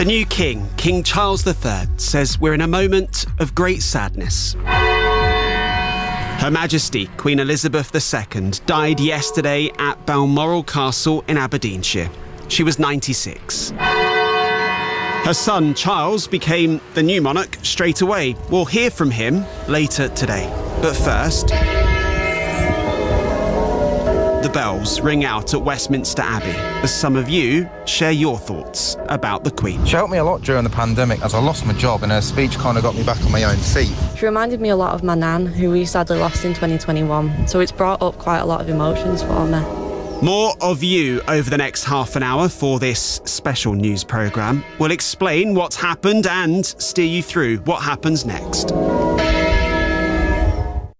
The new king, King Charles III, says we're in a moment of great sadness. Her Majesty, Queen Elizabeth II, died yesterday at Balmoral Castle in Aberdeenshire. She was 96. Her son, Charles, became the new monarch straight away. We'll hear from him later today. But first, the bells ring out at Westminster Abbey as some of you share your thoughts about the Queen. She helped me a lot during the pandemic as I lost my job, and her speech kind of got me back on my own feet. She reminded me a lot of my nan, who we sadly lost in 2021, so it's brought up quite a lot of emotions for me. More of you over the next half an hour for this special news programme. We'll explain what's happened and steer you through what happens next.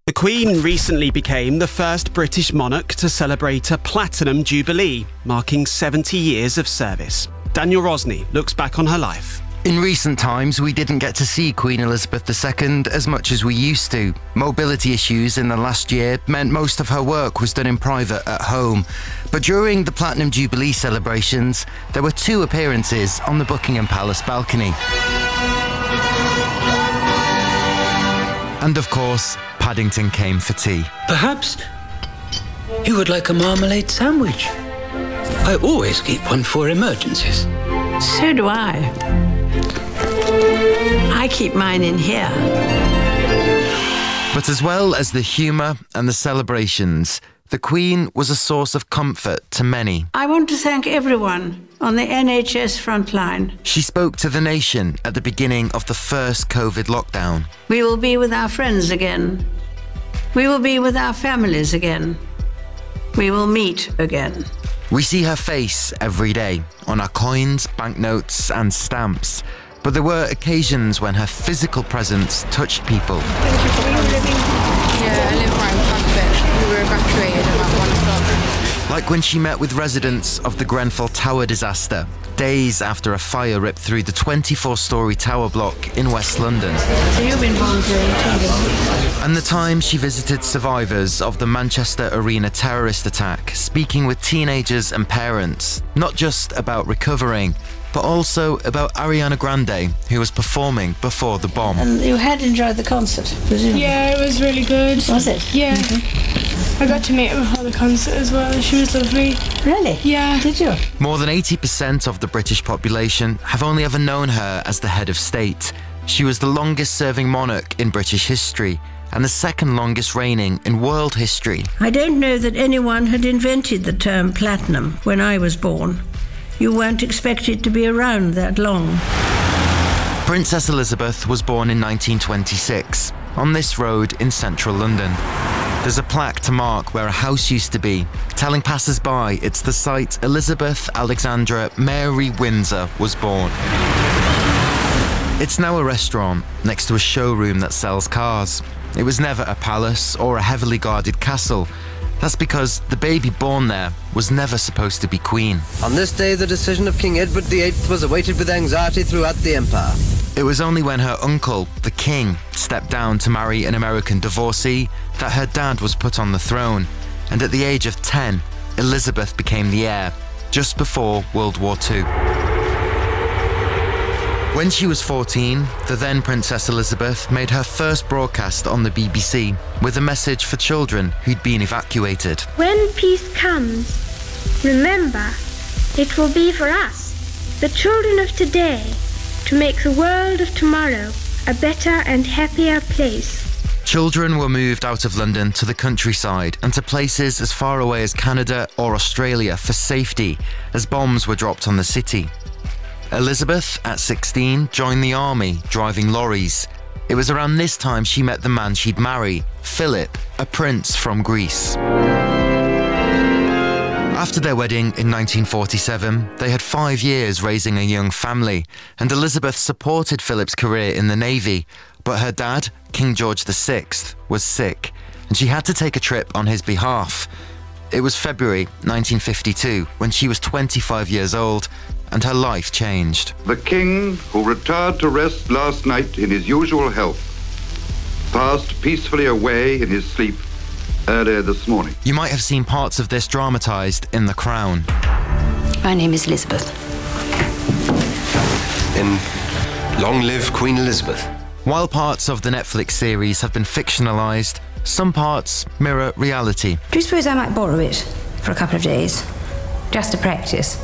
The Queen recently became the first British monarch to celebrate a Platinum Jubilee, marking 70 years of service. Daniel Rosny looks back on her life. In recent times, we didn't get to see Queen Elizabeth II as much as we used to. Mobility issues in the last year meant most of her work was done in private at home. But during the Platinum Jubilee celebrations, there were 2 appearances on the Buckingham Palace balcony. And of course, Paddington came for tea. Perhaps you would like a marmalade sandwich. I always keep one for emergencies. So do I. I keep mine in here. But as well as the humour and the celebrations, the Queen was a source of comfort to many. I want to thank everyone on the NHS frontline. She spoke to the nation at the beginning of the first COVID lockdown. We will be with our friends again. We will be with our families again. We will meet again. We see her face every day on our coins, banknotes and stamps. But there were occasions when her physical presence touched people. Thank you for living. Yeah, I live right in front of it. We were evacuated about 1 o'clock. Like when she met with residents of the Grenfell Tower disaster, days after a fire ripped through the 24-storey tower block in West London. So you've been volunteering too? And the time she visited survivors of the Manchester Arena terrorist attack, speaking with teenagers and parents, not just about recovering, but also about Ariana Grande, who was performing before the bomb. And you had enjoyed the concert, presumably? Yeah, it was really good. Was it? Yeah. I got to meet her before the concert as well. She was lovely. Really? Yeah. Did you? More than 80% of the British population have only ever known her as the head of state. She was the longest-serving monarch in British history and the second longest reigning in world history. I don't know that anyone had invented the term platinum when I was born. You weren't expected to be around that long. Princess Elizabeth was born in 1926 on this road in central London. There's a plaque to mark where a house used to be, telling passers-by it's the site Elizabeth Alexandra Mary Windsor was born. It's now a restaurant next to a showroom that sells cars. It was never a palace or a heavily guarded castle. That's because the baby born there was never supposed to be queen. On this day, the decision of King Edward VIII was awaited with anxiety throughout the empire. It was only when her uncle, the king, stepped down to marry an American divorcee that her dad was put on the throne. And at the age of 10, Elizabeth became the heir, just before World War II. When she was 14, the then Princess Elizabeth made her first broadcast on the BBC with a message for children who'd been evacuated. When peace comes, remember, it will be for us, the children of today, to make the world of tomorrow a better and happier place. Children were moved out of London to the countryside and to places as far away as Canada or Australia for safety as bombs were dropped on the city. Elizabeth, at 16, joined the army, driving lorries. It was around this time she met the man she'd marry, Philip, a prince from Greece. After their wedding in 1947, they had 5 years raising a young family, and Elizabeth supported Philip's career in the Navy, but her dad, King George VI, was sick, and she had to take a trip on his behalf. It was February 1952, when she was 25 years old, and her life changed. The king, who retired to rest last night in his usual health, passed peacefully away in his sleep earlier this morning. You might have seen parts of this dramatised in The Crown. My name is Elizabeth. in Long Live Queen Elizabeth. While parts of the Netflix series have been fictionalised, some parts mirror reality. Do you suppose I might borrow it for a couple of days, just to practice?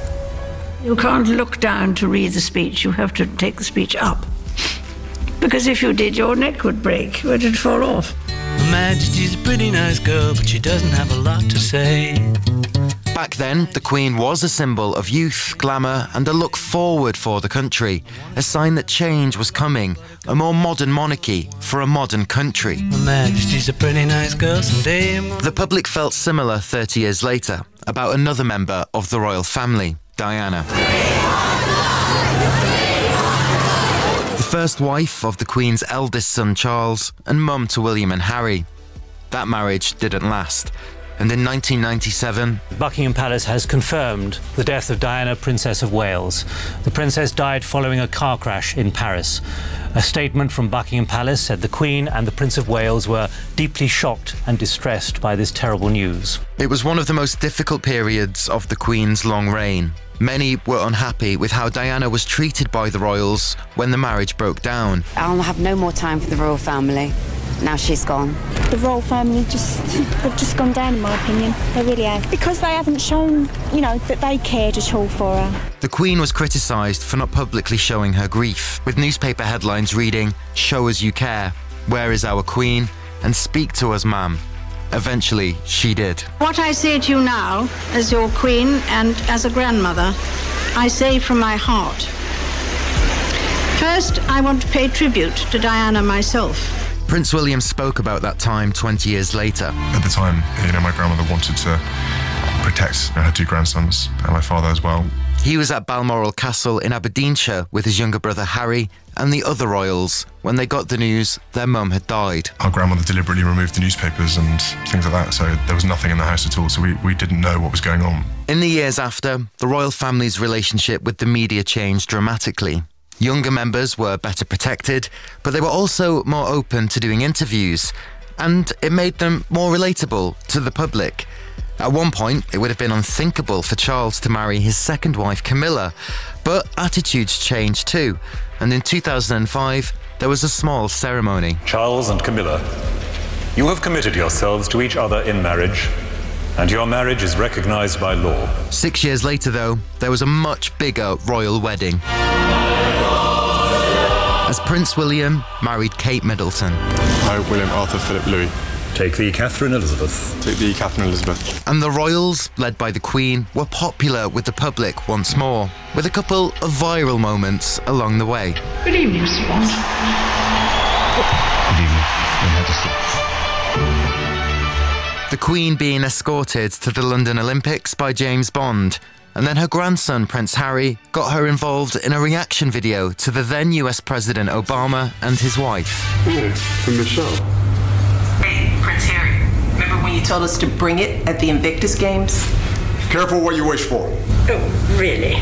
You can't look down to read the speech, you have to take the speech up. Because if you did, your neck would break, or it'd fall off. Majesty's a pretty nice girl, but she doesn't have a lot to say. Back then, the Queen was a symbol of youth, glamour, and a look forward for the country, a sign that change was coming, a more modern monarchy for a modern country. Her Majesty's a pretty nice girl, someday. The public felt similar 30 years later about another member of the royal family, Diana. The first wife of the Queen's eldest son, Charles, and mum to William and Harry. That marriage didn't last. And in 1997, Buckingham Palace has confirmed the death of Diana, Princess of Wales. The princess died following a car crash in Paris. A statement from Buckingham Palace said the Queen and the Prince of Wales were deeply shocked and distressed by this terrible news. It was one of the most difficult periods of the Queen's long reign. Many were unhappy with how Diana was treated by the royals when the marriage broke down. I'll have no more time for the royal family. Now she's gone. The royal family they've just gone down, in my opinion. They really have. Because they haven't shown, that they cared at all for her. The Queen was criticised for not publicly showing her grief, with newspaper headlines reading, "Show us you care," "Where is our Queen?" and "Speak to us, ma'am." Eventually, she did. What I say to you now, as your Queen and as a grandmother, I say from my heart. First, I want to pay tribute to Diana myself. Prince William spoke about that time 20 years later. At the time, my grandmother wanted to protect her two grandsons and my father as well. He was at Balmoral Castle in Aberdeenshire with his younger brother Harry and the other royals when they got the news their mum had died. Our grandmother deliberately removed the newspapers and things like that, so there was nothing in the house at all, so we didn't know what was going on. In the years after, the royal family's relationship with the media changed dramatically. Younger members were better protected, but they were also more open to doing interviews, and it made them more relatable to the public. At one point, it would have been unthinkable for Charles to marry his second wife, Camilla, but attitudes changed too, and in 2005, there was a small ceremony. Charles and Camilla, you have committed yourselves to each other in marriage, and your marriage is recognised by law. 6 years later, though, there was a much bigger royal wedding, as Prince William married Kate Middleton. I, William Arthur Philip Louis. Take thee, Catherine Elizabeth. Take thee, Catherine Elizabeth. And the royals, led by the Queen, were popular with the public once more, with a couple of viral moments along the way. Good evening, Mr. Bond. Good evening, Your Majesty. The Queen being escorted to the London Olympics by James Bond, and then her grandson, Prince Harry, got her involved in a reaction video to the then US President Obama and his wife. Oh, from Michelle. Hey, Prince Harry, remember when you told us to bring it at the Invictus Games? Careful what you wish for. Oh, really?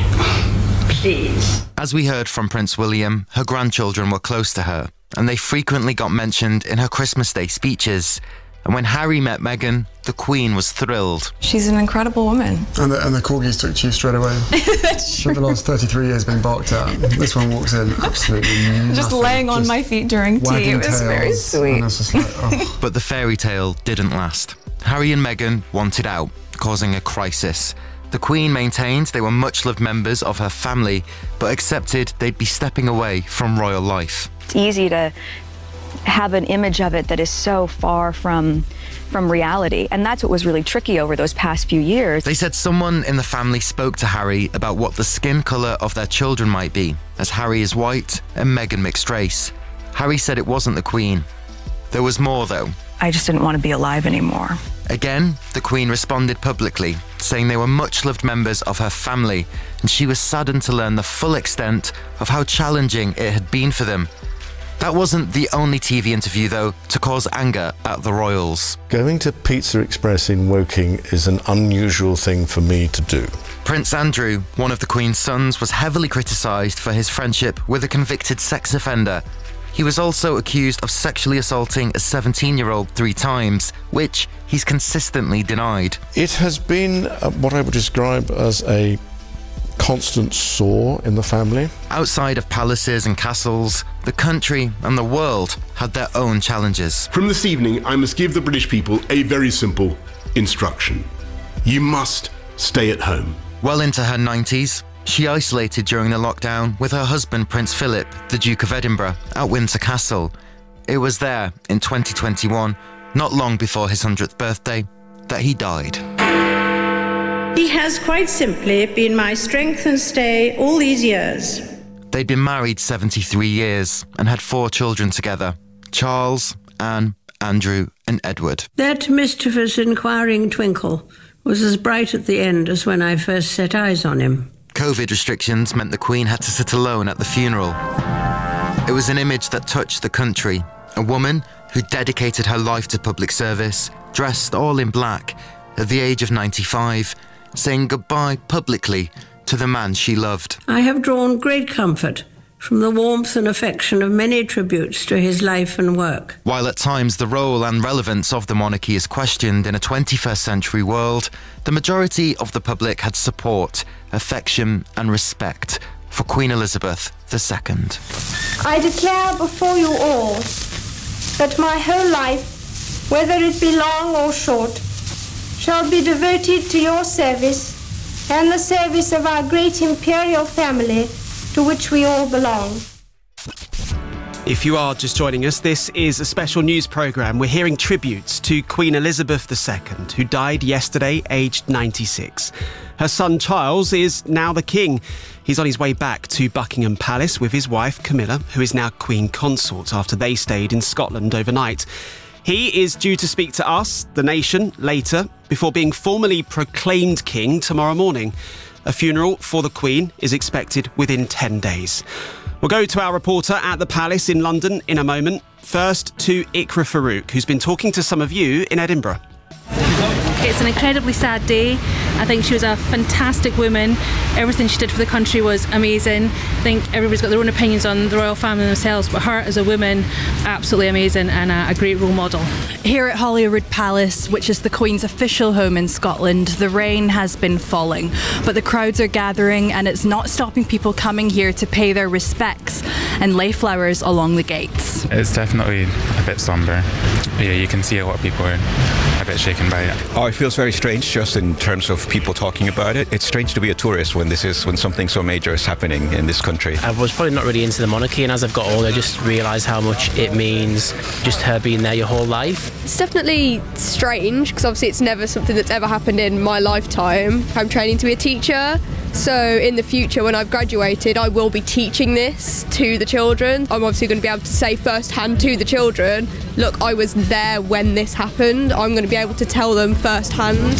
Please. As we heard from Prince William, her grandchildren were close to her, and they frequently got mentioned in her Christmas Day speeches. And when Harry met Meghan, the Queen was thrilled. She's an incredible woman. And the corgis took to you straight away. That's true. For the last 33 years been barked at. This one walks in absolutely nothing. Just laying on my feet during tea. It was very sweet. Just like, oh. But the fairy tale didn't last. Harry and Meghan wanted out, causing a crisis. The Queen maintained they were much-loved members of her family, but accepted they'd be stepping away from royal life. It's easy to have an image of it that is so far from reality, and that's what was really tricky over those past few years. They said someone in the family spoke to Harry about what the skin colour of their children might be, as Harry is white and Meghan mixed race. Harry said it wasn't the Queen. There was more though. I just didn't want to be alive anymore. Again, the Queen responded publicly, saying they were much-loved members of her family, and she was saddened to learn the full extent of how challenging it had been for them. That wasn't the only TV interview, though, to cause anger at the royals. Going to Pizza Express in Woking is an unusual thing for me to do. Prince Andrew, one of the Queen's sons, was heavily criticised for his friendship with a convicted sex offender. He was also accused of sexually assaulting a 17-year-old 3 times, which he's consistently denied. It has been what I would describe as a constant sore in the family. Outside of palaces and castles, the country and the world had their own challenges. From this evening, I must give the British people a very simple instruction. You must stay at home. Well into her 90s, she isolated during the lockdown with her husband Prince Philip, the Duke of Edinburgh, at Windsor Castle. It was there in 2021, not long before his 100th birthday, that he died. He has quite simply been my strength and stay all these years. They'd been married 73 years and had 4 children together: Charles, Anne, Andrew and Edward. That mischievous inquiring twinkle was as bright at the end as when I first set eyes on him. COVID restrictions meant the Queen had to sit alone at the funeral. It was an image that touched the country. A woman who dedicated her life to public service, dressed all in black, at the age of 95, saying goodbye publicly to the man she loved. I have drawn great comfort from the warmth and affection of many tributes to his life and work. While at times the role and relevance of the monarchy is questioned in a 21st century world, the majority of the public had support, affection and respect for Queen Elizabeth II. I declare before you all that my whole life, whether it be long or short, shall be devoted to your service and the service of our great imperial family to which we all belong. If you are just joining us, this is a special news programme. We're hearing tributes to Queen Elizabeth II, who died yesterday, aged 96. Her son Charles is now the king. He's on his way back to Buckingham Palace with his wife Camilla, who is now Queen Consort after they stayed in Scotland overnight. He is due to speak to us, the nation, later, before being formally proclaimed king tomorrow morning. A funeral for the Queen is expected within 10 days. We'll go to our reporter at the Palace in London in a moment. First to Ikra Farouk, who's been talking to some of you in Edinburgh. It's an incredibly sad day. I think she was a fantastic woman. Everything she did for the country was amazing. I think everybody's got their own opinions on the royal family themselves, but her as a woman, absolutely amazing and a great role model. Here at Holyrood Palace, which is the Queen's official home in Scotland, the rain has been falling, but the crowds are gathering and it's not stopping people coming here to pay their respects and lay flowers along the gates. It's definitely a bit sombre. Yeah, you can see a lot of people are a bit shaken by it. Oh, it feels very strange just in terms of people talking about it. It's strange to be a tourist when something so major is happening in this country. I was probably not really into the monarchy, and as I've got older I just realised how much it means, just her being there your whole life. It's definitely strange because obviously it's never something that's ever happened in my lifetime. I'm training to be a teacher, so in the future when I've graduated I will be teaching this to the children. I'm obviously going to be able to say firsthand to the children, look, I was there when this happened. I'm going to be able to tell them firsthand.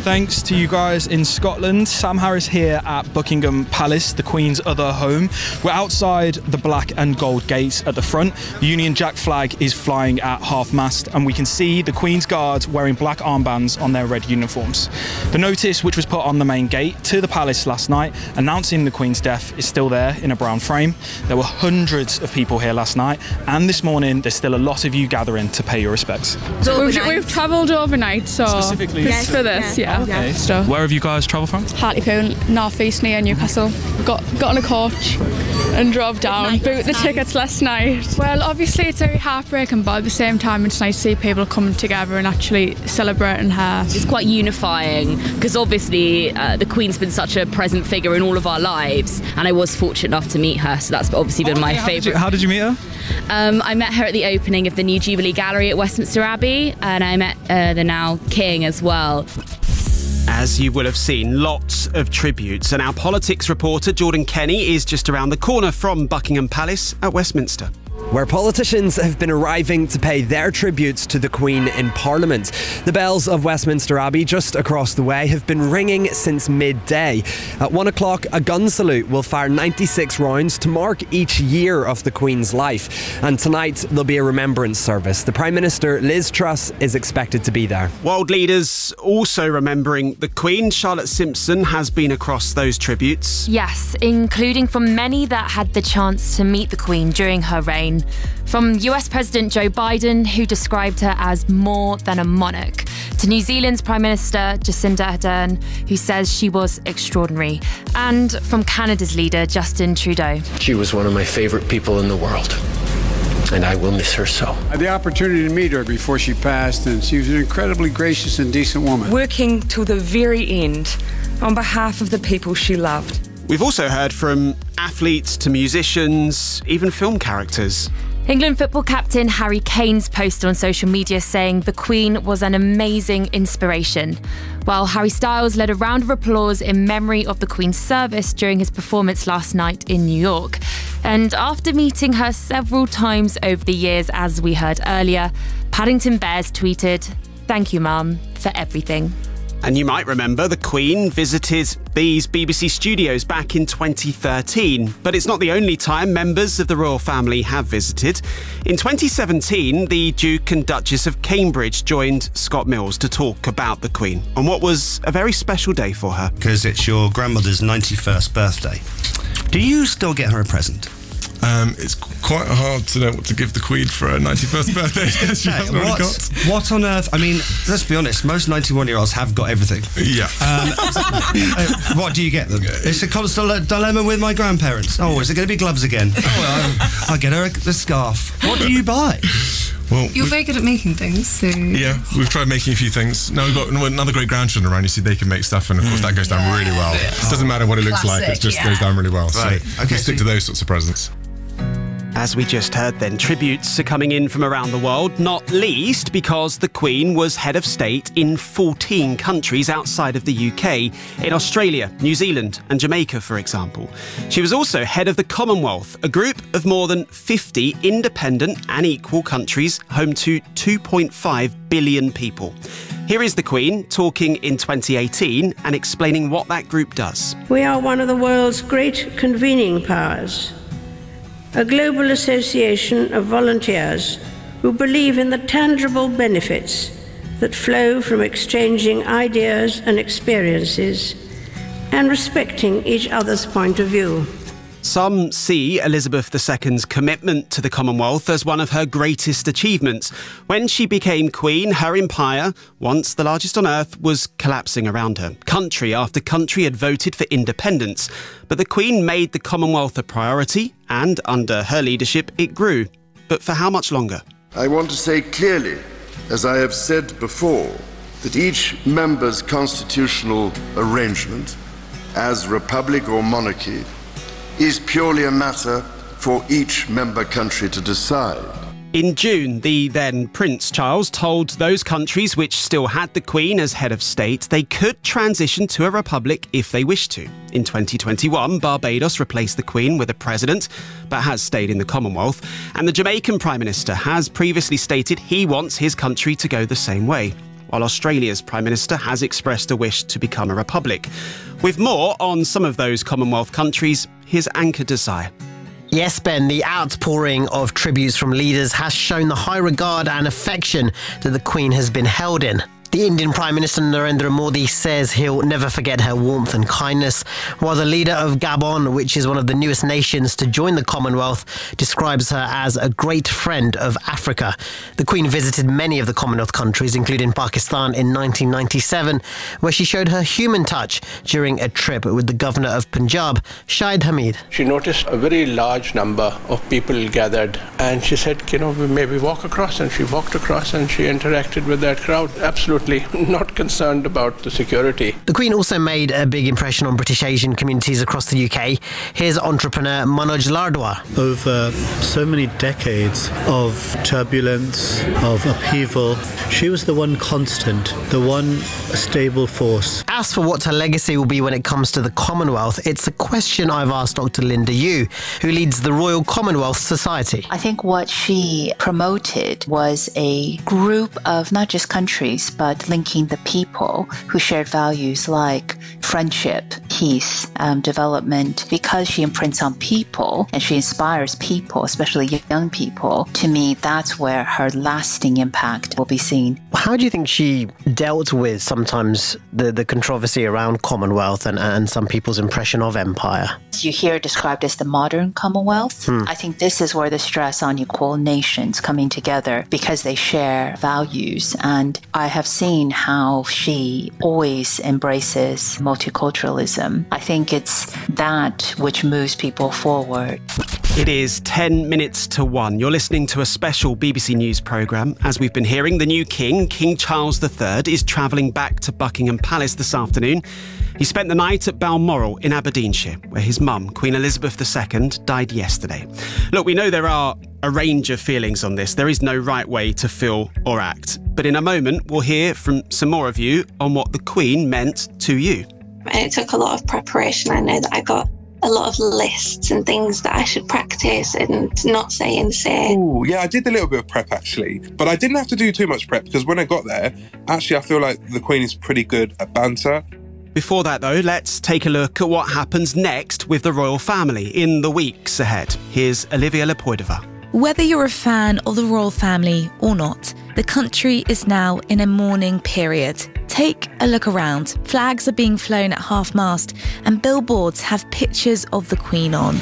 Thanks to you guys in Scotland. Sam Harris here at Buckingham Palace, the Queen's other home. We're outside the black and gold gates at the front. The Union Jack flag is flying at half-mast and we can see the Queen's Guards wearing black armbands on their red uniforms. The notice which was put on the main gate to the palace last night announcing the Queen's death is still there in a brown frame. There were hundreds of people here last night and this morning there's still a lot of you gathering to pay your respects. We've travelled overnight, so specifically for this, yeah. Okay. Where have you guys travelled from? Hartlepool, North East near Newcastle. Got on a coach and drove down, booked the tickets last night. Well, obviously it's very heartbreaking, but at the same time it's nice to see people come together and actually celebrating her. It's quite unifying because obviously the Queen's been such a present figure in all of our lives, and I was fortunate enough to meet her, so that's obviously been my favourite. How did you meet her? I met her at the opening of the new Jubilee Gallery at Westminster Abbey, and I met the now King as well. As you will have seen, lots of tributes, and our politics reporter Jordan Kenny is just around the corner from Buckingham Palace at Westminster, where politicians have been arriving to pay their tributes to the Queen in Parliament. The bells of Westminster Abbey, just across the way, have been ringing since midday. At 1 o'clock, a gun salute will fire 96 rounds to mark each year of the Queen's life. And tonight, there'll be a remembrance service. The Prime Minister, Liz Truss, is expected to be there. World leaders also remembering the Queen. Charlotte Simpson has been across those tributes. Yes, including from many that had the chance to meet the Queen during her reign. reaction. From US President Joe Biden, who described her as more than a monarch, to New Zealand's Prime Minister Jacinda Ardern, who says she was extraordinary, and from Canada's leader Justin Trudeau. She was one of my favourite people in the world, and I will miss her so. I had the opportunity to meet her before she passed, and she was an incredibly gracious and decent woman. Working till the very end on behalf of the people she loved. We've also heard from athletes to musicians, even film characters. England football captain Harry Kane's posted on social media saying the Queen was an amazing inspiration, while Harry Styles led a round of applause in memory of the Queen's service during his performance last night in New York. And after meeting her several times over the years, as we heard earlier, Paddington Bears tweeted, "Thank you, Mum, for everything." And you might remember the Queen visited these BBC studios back in 2013. But it's not the only time members of the royal family have visited. In 2017, the Duke and Duchess of Cambridge joined Scott Mills to talk about the Queen on what was a very special day for her. Because it's your grandmother's 91st birthday. Do you still get her a present? It's quite hard to know what to give the Queen for her 91st birthday. She hasn't already got. What on earth? I mean, let's be honest, most 91-year-olds have got everything. Yeah. What do you get them? It's a constant dilemma with my grandparents. Oh, is it going to be gloves again? Oh, I'll get her a scarf. What do you buy? Well, you're very good at making things, so... Yeah, we've tried making a few things. Now we've got another great grandchildren around, you see, they can make stuff, and of course that goes down really well. Yeah. It doesn't matter what it looks like, it just goes down really well. Right. So we stick to those sorts of presents. As we just heard then, tributes are coming in from around the world, not least because the Queen was head of state in 14 countries outside of the UK, in Australia, New Zealand and Jamaica, for example. She was also head of the Commonwealth, a group of more than 50 independent and equal countries, home to 2.5 billion people. Here is the Queen talking in 2018 and explaining what that group does. We are one of the world's great convening powers. A global association of volunteers who believe in the tangible benefits that flow from exchanging ideas and experiences and respecting each other's point of view. Some see Elizabeth II's commitment to the Commonwealth as one of her greatest achievements. When she became Queen, her empire, once the largest on earth, was collapsing around her. Country after country had voted for independence, but the Queen made the Commonwealth a priority, and under her leadership it grew. But for how much longer? I want to say clearly, as I have said before, that each member's constitutional arrangement, as republic or monarchy, is purely a matter for each member country to decide. In June, the then Prince Charles told those countries which still had the Queen as head of state they could transition to a republic if they wished to. In 2021, Barbados replaced the Queen with a president, but has stayed in the Commonwealth. And the Jamaican Prime Minister has previously stated he wants his country to go the same way, while Australia's Prime Minister has expressed a wish to become a republic. With more on some of those Commonwealth countries, here's Anchor Desire. Yes, Ben, the outpouring of tributes from leaders has shown the high regard and affection that the Queen has been held in. The Indian Prime Minister Narendra Modi says he'll never forget her warmth and kindness, while the leader of Gabon, which is one of the newest nations to join the Commonwealth, describes her as a great friend of Africa. The Queen visited many of the Commonwealth countries, including Pakistan in 1997, where she showed her human touch during a trip with the Governor of Punjab, Shahid Hamid. She noticed a very large number of people gathered, and she said, maybe walk across, and she walked across and she interacted with that crowd. Absolutely not concerned about the security. The Queen also made a big impression on British Asian communities across the UK. Here's entrepreneur Manoj Lardwa. Over so many decades of turbulence, of upheaval, she was the one constant, the one stable force. As for what her legacy will be when it comes to the Commonwealth, it's a question I've asked Dr. Linda Yu, who leads the Royal Commonwealth Society. I think what she promoted was a group of not just countries, but linking the people who shared values like friendship, peace, development, because she imprints on people and she inspires people, especially young people. To me, that's where her lasting impact will be seen. How do you think she dealt with sometimes the controversy around Commonwealth and some people's impression of empire? You hear it described as the modern Commonwealth. I think this is where the stress on equal nations coming together because they share values. And I have seen how she always embraces multiculturalism. I think it's that which moves people forward. It is 10 minutes to 1. You're listening to a special BBC News programme. As we've been hearing, the new king, King Charles III, is travelling back to Buckingham Palace this afternoon. He spent the night at Balmoral in Aberdeenshire, where his mum, Queen Elizabeth II, died yesterday. Look, we know there are a range of feelings on this. There is no right way to feel or act. But in a moment, we'll hear from some more of you on what the Queen meant to you. And it took a lot of preparation. I know that I got a lot of lists and things that I should practice and not say and say. Ooh, yeah, I did a little bit of prep actually, but I didn't have to do too much prep because when I got there, actually I feel like the Queen is pretty good at banter. Before that though, let's take a look at what happens next with the royal family in the weeks ahead. Here's Olivia Lepoidova. Whether you're a fan of the royal family or not, the country is now in a mourning period. Take a look around. Flags are being flown at half-mast and billboards have pictures of the Queen on.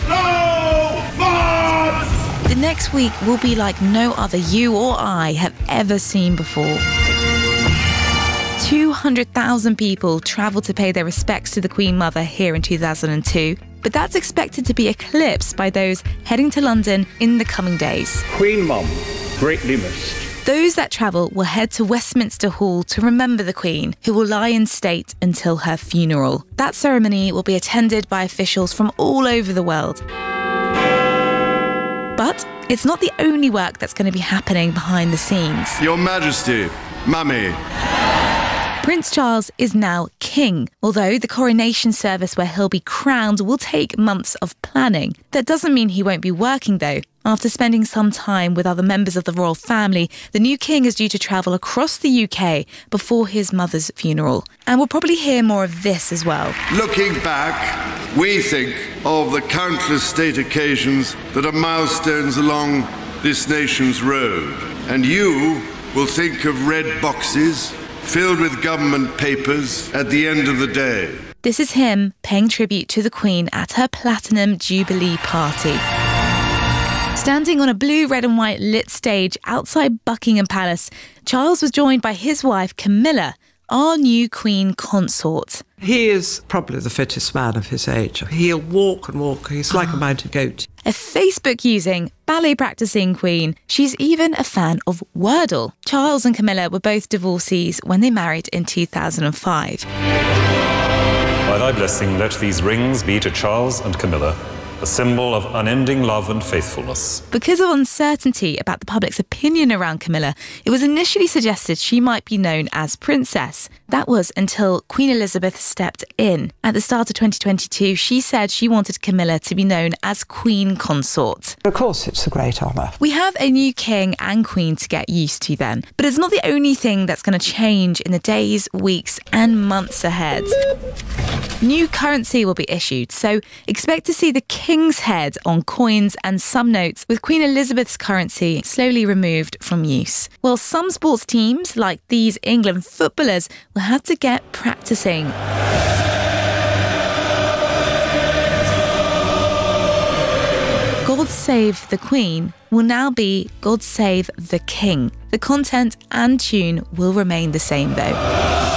The next week will be like no other you or I have ever seen before. 200,000 people travelled to pay their respects to the Queen Mother here in 2002, but that's expected to be eclipsed by those heading to London in the coming days. Queen Mum, greatly missed. Those that travel will head to Westminster Hall to remember the Queen, who will lie in state until her funeral. That ceremony will be attended by officials from all over the world. But it's not the only work that's going to be happening behind the scenes. Your Majesty, Mummy. Prince Charles is now king, although the coronation service where he'll be crowned will take months of planning. That doesn't mean he won't be working though. After spending some time with other members of the royal family, the new king is due to travel across the UK before his mother's funeral. And we'll probably hear more of this as well. Looking back, we think of the countless state occasions that are milestones along this nation's road. And you will think of red boxes filled with government papers at the end of the day. This is him paying tribute to the Queen at her Platinum Jubilee party. Standing on a blue, red and white lit stage outside Buckingham Palace, Charles was joined by his wife Camilla, our new Queen consort. He is probably the fittest man of his age. He'll walk and walk. He's like a mounted goat. A Facebook-using, ballet-practicing Queen. She's even a fan of Wordle. Charles and Camilla were both divorcees when they married in 2005. By thy blessing, let these rings be to Charles and Camilla, a symbol of unending love and faithfulness. Because of uncertainty about the public's opinion around Camilla, it was initially suggested she might be known as Princess. That was until Queen Elizabeth stepped in. At the start of 2022, she said she wanted Camilla to be known as Queen Consort. Of course, it's a great honour. We have a new king and queen to get used to then. But it's not the only thing that's going to change in the days, weeks and months ahead. New currency will be issued, so expect to see the King's head on coins and some notes, with Queen Elizabeth's currency slowly removed from use. While some sports teams, like these England footballers, will have to get practicing. God Save the Queen will now be God Save the King. The content and tune will remain the same though.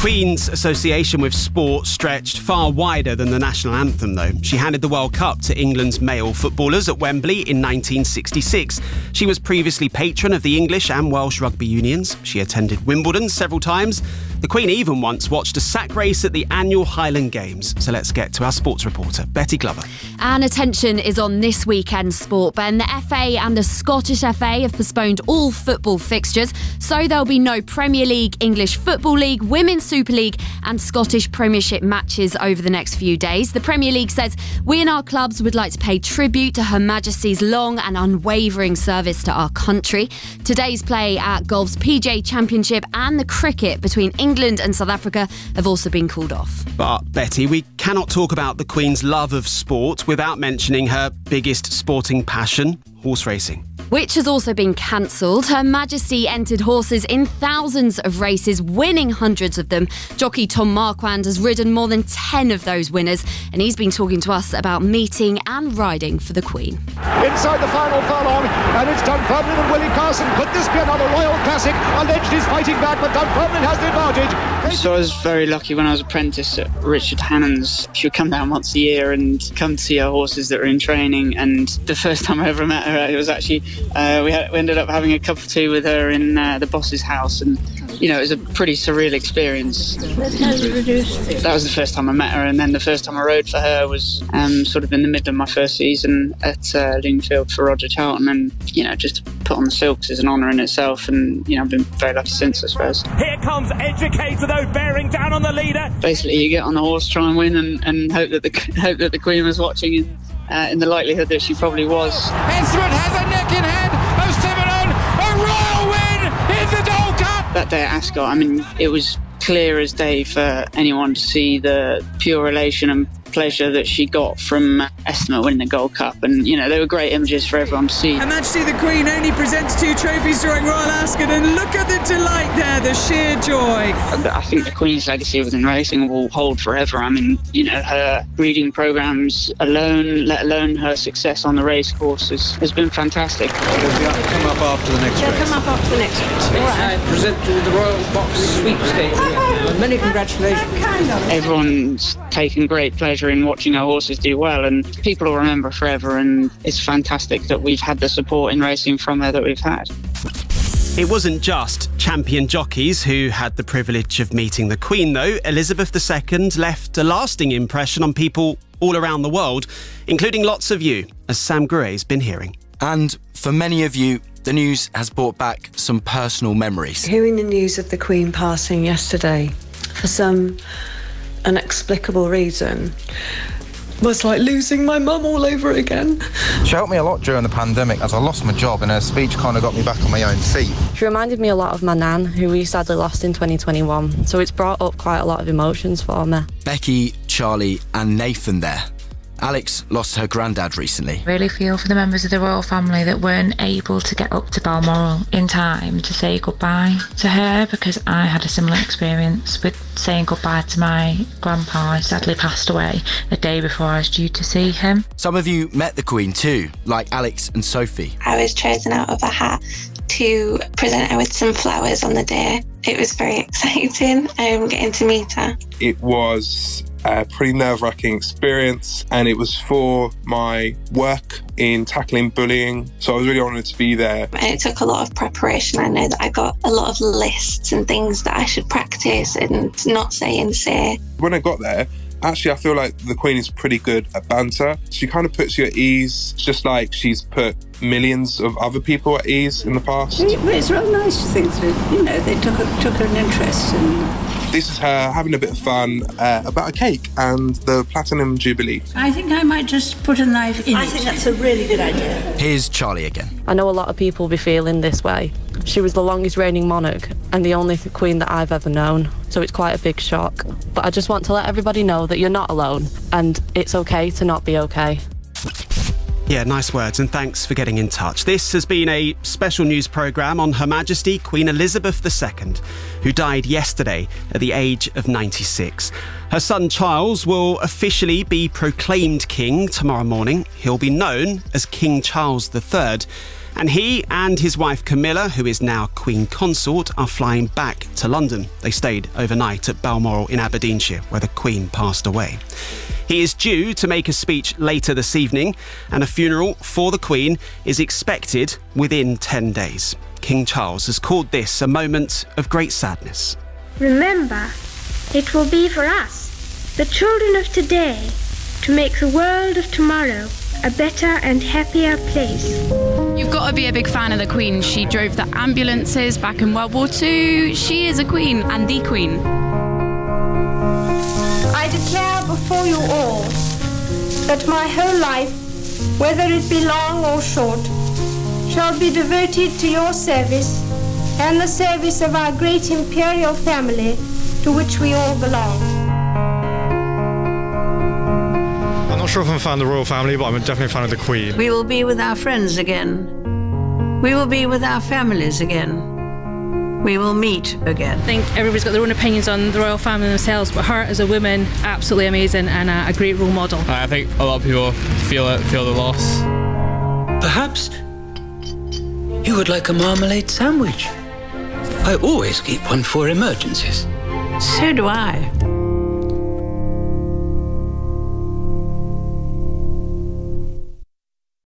Queen's association with sport stretched far wider than the national anthem, though. She handed the World Cup to England's male footballers at Wembley in 1966. She was previously patron of the English and Welsh rugby unions. She attended Wimbledon several times. The Queen even once watched a sack race at the annual Highland Games. So let's get to our sports reporter, Betty Glover. And attention is on this weekend's sport, Ben. The FA and the Scottish FA have postponed all football fixtures, so there'll be no Premier League, English Football League, Women's Super League and Scottish Premiership matches over the next few days. The Premier League says, "We in our clubs would like to pay tribute to Her Majesty's long and unwavering service to our country." Today's play at golf's PGA Championship and the cricket between England and South Africa have also been called off. But, Betty, we cannot talk about the Queen's love of sport without mentioning her biggest sporting passion, horse racing. Which has also been cancelled. Her Majesty entered horses in thousands of races, winning hundreds of them. Jockey Tom Marquand has ridden more than 10 of those winners, and he's been talking to us about meeting and riding for the Queen. Inside the final furlong, and it's Dunfermline and Willie Carson. Could this be another Royal Classic? Alleged is fighting back, but Dunfermline has the advantage. So I was very lucky when I was apprentice at Richard Hannon's. She would come down once a year and come to see her horses that were in training, and the first time I ever met her, it was actually we ended up having a cup of tea with her in the boss's house, and it was a pretty surreal experience. That was the first time I met her, and then the first time I rode for her was sort of in the middle of my first season at Lingfield for Roger Charlton, and just to put on the silks is an honour in itself, and I've been very lucky since, I suppose. Here comes Educator though, bearing down on the leader. Basically, you get on the horse, try and win, and hope that the Queen was watching, in the likelihood that she probably was. Instrument has a neck in hand. A royal win in the Gold Cup! That day at Ascot, it was clear as day for anyone to see the pure elation and pleasure that she got from Estima winning the Gold Cup, and they were great images for everyone to see. Her Majesty the Queen only presents 2 trophies during Royal Ascot, and look at the delight there, the sheer joy. I think the Queen's legacy within racing will hold forever. Her breeding programmes alone, let alone her success on the race course, has been fantastic. Come up after the next race. Come up after the next race. All right. Present you with the Royal Box Sweepstakes. Many congratulations. Everyone's taken great pleasure in watching our horses do well, and people will remember forever, and it's fantastic that we've had the support in racing from her that we've had. It wasn't just champion jockeys who had the privilege of meeting the Queen, though. Elizabeth II left a lasting impression on people all around the world, including lots of you, as Sam Gruet's been hearing. And for many of you, the news has brought back some personal memories. Hearing the news of the Queen passing yesterday, for some inexplicable reason, was like losing my mum all over again. She helped me a lot during the pandemic as I lost my job, and her speech kind of got me back on my own feet. She reminded me a lot of my nan, who we sadly lost in 2021, so it's brought up quite a lot of emotions for me. Becky, Charlie and Nathan there. Alex lost her granddad recently. Really feel for the members of the royal family that weren't able to get up to Balmoral in time to say goodbye to her, because I had a similar experience with saying goodbye to my grandpa. He sadly passed away the day before I was due to see him. Some of you met the Queen too, like Alex and Sophie. I was chosen out of a hat to present her with some flowers on the day. It was very exciting getting to meet her. It was a pretty nerve-wracking experience, and it was for my work in tackling bullying, so I was really honoured to be there. And it took a lot of preparation. I know that I got a lot of lists and things that I should practice and not say and say. When I got there, actually I feel like the Queen is pretty good at banter. She kind of puts you at ease, just like she's put millions of other people at ease in the past. It's real nice to think that, they took an interest in... This is her having a bit of fun about a cake and the Platinum Jubilee. I think I might just put a knife in it. I think that's a really good idea. Here's Charlie again. I know a lot of people will be feeling this way. She was the longest reigning monarch and the only Queen that I've ever known, so it's quite a big shock. But I just want to let everybody know that you're not alone, and it's okay to not be okay. Yeah, nice words, and thanks for getting in touch. This has been a special news programme on Her Majesty Queen Elizabeth II, who died yesterday at the age of 96. Her son Charles will officially be proclaimed king tomorrow morning. He'll be known as King Charles III. And he and his wife Camilla, who is now Queen Consort, are flying back to London. They stayed overnight at Balmoral in Aberdeenshire, where the Queen passed away. He is due to make a speech later this evening, and a funeral for the Queen is expected within 10 days. King Charles has called this a moment of great sadness. remember, it will be for us, the children of today, to make the world of tomorrow a better and happier place. You've got to be a big fan of the Queen. She drove the ambulances back in World War II. She is a queen and the Queen. I declare before you all that my whole life, whether it be long or short, shall be devoted to your service and the service of our great imperial family to which we all belong. I'm not sure if I'm a fan of the royal family, but I'm definitely a fan of the Queen. We will be with our friends again. We will be with our families again. We will meet again. I think everybody's got their own opinions on the royal family themselves, but her as a woman, absolutely amazing and a great role model. I think a lot of people feel the loss. Perhaps you would like a marmalade sandwich. I always keep one for emergencies. So do I.